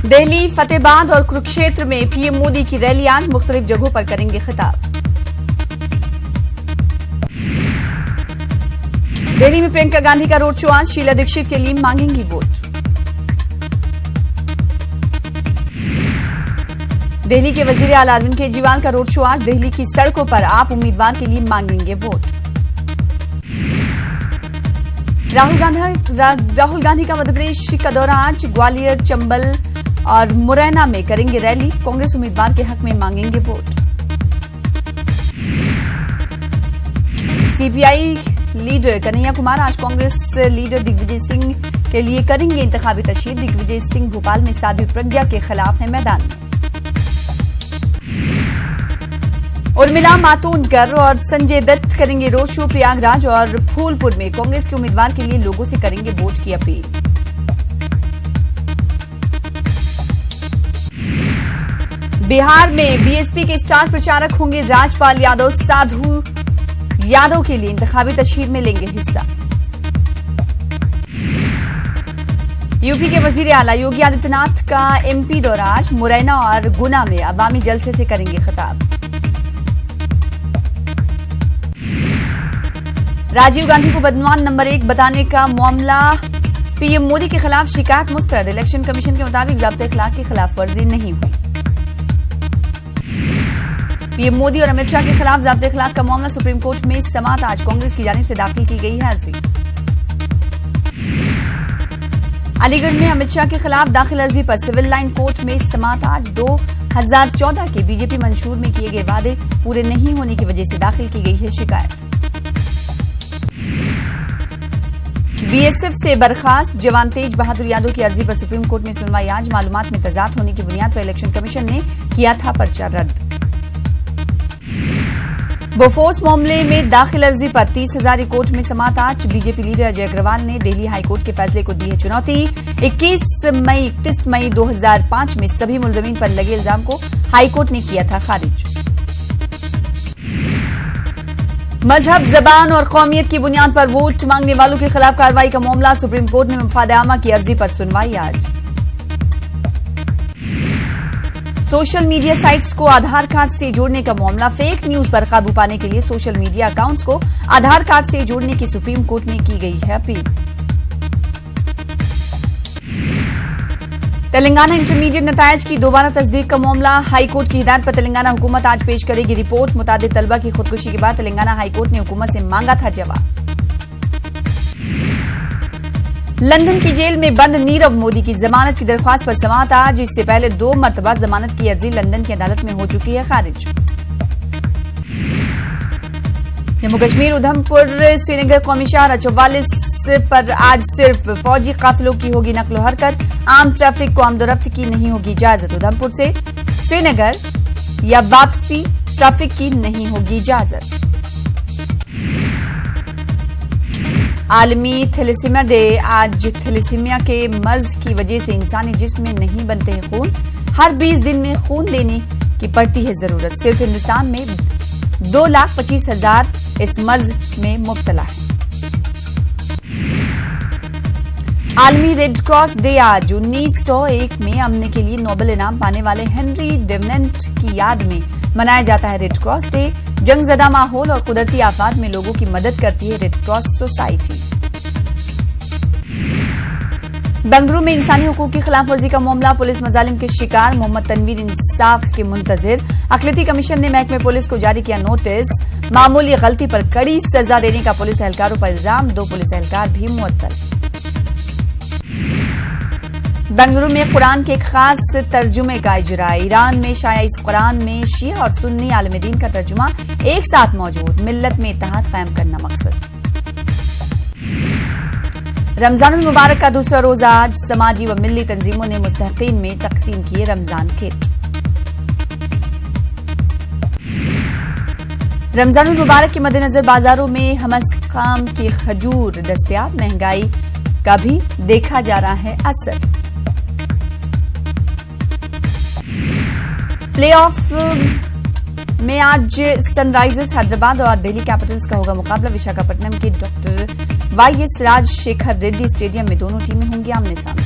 दिल्ली, फतेहाबाद और कुरुक्षेत्र में पीएम मोदी की रैली आज मुख्तलिफ जगहों पर करेंगे खिताब। दिल्ली में प्रियंका गांधी का रोड शो आज, शीला दीक्षित के लिए मांगेंगी वोट। दिल्ली के वजीर आला अरविंद केजरीवाल का रोड शो आज, दिल्ली की सड़कों पर आप उम्मीदवार के लिए मांगेंगे वोट। राहुल गांधी का मध्य प्रदेश का दौरा आज, ग्वालियर, चंबल और मुरैना में करेंगे रैली, कांग्रेस उम्मीदवार के हक में मांगेंगे vote. CPI leader Kanhaiya Kumar आज कांग्रेस लीडर दिग्विजय सिंह के लिए करेंगे इंतखाबी तशहीर। दिग्विजय सिंह भोपाल में साध्वी प्रज्ञा के खिलाफ है मैदान में। उर्मिला मातोंडकर और संजय दत्त करेंगे रोड शो। प्रयागराज और फूलपुर में कांग्रेस के उम्मीदवार के लिए लोगों से करेंगे वोट की अपील। बिहार में बीएसपी के स्टार प्रचारक होंगे राजपाल यादव, साधु यादव के लिए इंतखाबी तशहीर में लेंगे हिस्सा। यूपी के वजीर आला योगी आदित्यनाथ का एमपी दौरा आज, मुरैना और गुना में अवामी जलसे से करेंगे खिताब। राजीव गांधी को बदनाम नंबर 1 बताने का मामला, पीएम मोदी के खिलाफ शिकायत मुस्तरद। इलेक्शन कमीशन के मुताबिक ज़ाब्ते इखलाक की खिलाफ वर्जी नहीं हुई। पीएम मोदी और अमित शाह के खिलाफ ज़ाब्ते इखलाक का मामला सुप्रीम कोर्ट में समाअत आज, कांग्रेस की जानिब से दाखिल की गई है अर्जी। अलीगढ़ में अमित शाह के खिलाफ दाखिल अर्जी पर सिविल लाइन कोर्ट में समाअत आज। 2014 के बीजेपी मंशूर में किए गए वादे पूरे नहीं होने की वजह से दाखिल की गई है शिकायत। बीएसएफ से बर्खास्त जवान तेज बहादुर यादव की अर्जी पर सुप्रीम कोर्ट में सुनवाई आज। मालूमात में तजाद होने की बुनियाद पर इलेक्शन कमीशन ने किया था पर्चा रद्द। बोफोर्स मामले में दाखिल अर्जी पर 30,000 कोर्ट में समाअत आज। बीजेपी लीडर अजय अग्रवाल ने दिल्ली हाईकोर्ट के फैसले को दी है चुनौती। 31 मई 2005 में सभी मुलजमीन पर लगे इल्जाम को हाईकोर्ट ने किया था खारिज। मजहब, जबान और कौमियत की बुनियाद पर वोट मांगने वालों के खिलाफ कार्रवाई का मामला, सुप्रीम कोर्ट में मफाद आमा की अर्जी पर सुनवाई आज। सोशल मीडिया साइट्स को आधार कार्ड से जोड़ने का मामला, फेक न्यूज पर काबू पाने के लिए सोशल मीडिया अकाउंट्स को आधार कार्ड से जोड़ने की सुप्रीम कोर्ट में की गई है अपील। तेलंगाना इंटरमीडिएट नतायज की दोबारा तस्दीक का मामला, हाईकोर्ट की हिदायत पर तेलंगाना हुकूमत आज पेश करेगी रिपोर्ट। मुतादिद तलबा की खुदकुशी के बाद तेलंगाना हाईकोर्ट ने हुकूमत से मांगा था जवाब। लंदन की जेल में बंद नीरव मोदी की जमानत की दरख्वास्त पर समाअत आज। इससे पहले 2 मरतबा जमानत की अर्जी लंदन की अदालत में हो चुकी है खारिज। जम्मू कश्मीर उधमपुर श्रीनगर कौमी शाहराह 44 पर आज सिर्फ फौजी काफिलों की होगी नकलो हरकत। आम ट्रैफिक को आमदोरफ्त की नहीं होगी इजाजत। उधमपुर से श्रीनगर या वापसी ट्रैफिक की नहीं होगी इजाजत। आलमी थैलेसीमिया डे आज। थैलेसीमिया के मर्ज की वजह से इंसानी जिस्म में नहीं बनते हैं खून। हर 20 दिन में खून देने की पड़ती है जरूरत। सिर्फ हिंदुस्तान में 2,25,000 इस मर्ज में मुब्तला है। आलमी रेड क्रॉस डे आज। 1901 में अमन के लिए नोबेल इनाम पाने वाले हेनरी डेवनेंट की याद में मनाया जाता है रेड क्रॉस डे। जंगजदा माहौल और कुदरती आफात में लोगों की मदद करती है रेड क्रॉस सोसाइटी। बेंगलुरु में इंसानी हुकूक की खिलाफ वर्जी का मामला, पुलिस मजालिम के शिकार। मोहम्मद तनवीर इंसाफ के मुंतजिर। अखिलती कमीशन ने महकमे पुलिस को जारी किया नोटिस। मामूली गलती पर कड़ी सजा देने का पुलिस एहलकारों पर इल्जाम। 2 पुलिस एहलकार भी मुअत्तल। बेंगलुरु में कुरान के एक खास तर्जुमे का इजरा। ईरान में शाया इस कुरान में शिया और सुन्नी आलिम दीन का तर्जुमा एक साथ मौजूद। मिल्लत में इत्तेहाद कायम करना मकसद। रमजानुल मुबारक का दूसरा रोजा आज। समाजी व मिल्ली तंजीमों ने मुस्तहकीन में तकसीम किए रमजान किट। रमजानुल मुबारक के मद्देनजर बाजारों में हमस-खाम की खजूर दस्तयाब। महंगाई का भी देखा जा रहा है असर। प्लेऑफ में आज सनराइजर्स हैदराबाद और दिल्ली कैपिटल्स का होगा मुकाबला। विशाखापट्टनम के doctor YS Rajasekhara Reddy stadium में दोनों टीमें होंगी आमने सामने।